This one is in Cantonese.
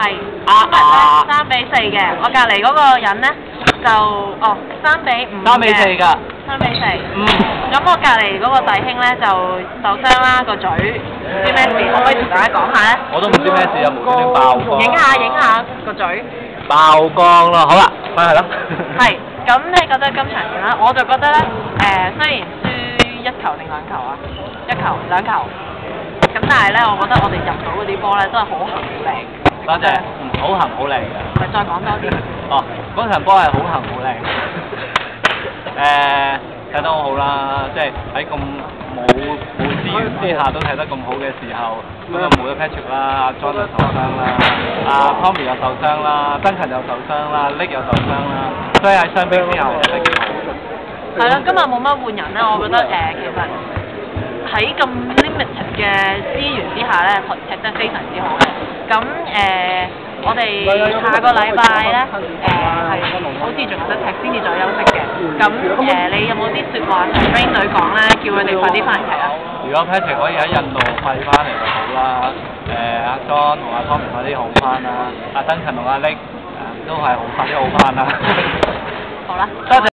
係今日咧3-4嘅，我隔離嗰個人咧就3-5嘅。3-4㗎。3-4。咁我隔離嗰個弟兄咧就受傷啦，個嘴唔知咩事，可唔可以同大家講下咧？我都唔知咩事啊，無端端爆光。影下個嘴。爆光咯，好啦，翻去啦。係，咁你覺得今場點咧？我就覺得咧，雖然輸1球定2球啊，1球2球，咁但係咧，我覺得我哋入到嗰啲波咧都係好行好靚。多謝，好行好靚嘅。咪再講多啲。哦，嗰場波係好行好靚。睇得好好啦，即係喺咁冇資源之下都睇得咁好嘅時候，咁啊冇咗 Patrick 啦，阿 John 又受傷啦，阿 Tommy 又受傷啦，曾勤又受傷啦，Nick 又受傷啦，所以喺傷兵之下踢得幾好。係啦，今日冇乜換人咧，我覺得其實喺咁 limited 嘅資源之下咧，踢得非常之好嘅。咁我哋下個禮拜咧係好似仲有得踢先至再休息嘅。咁你有冇啲説話同 train 隊講咧，叫佢哋快啲翻嚟踢啊？如果 Patrick 可以喺印度快翻嚟就好啦。阿 John 同阿 Tommy 快啲好翻啦，阿曾勤同阿 Nick 都係快啲好翻啦。好啦，多謝。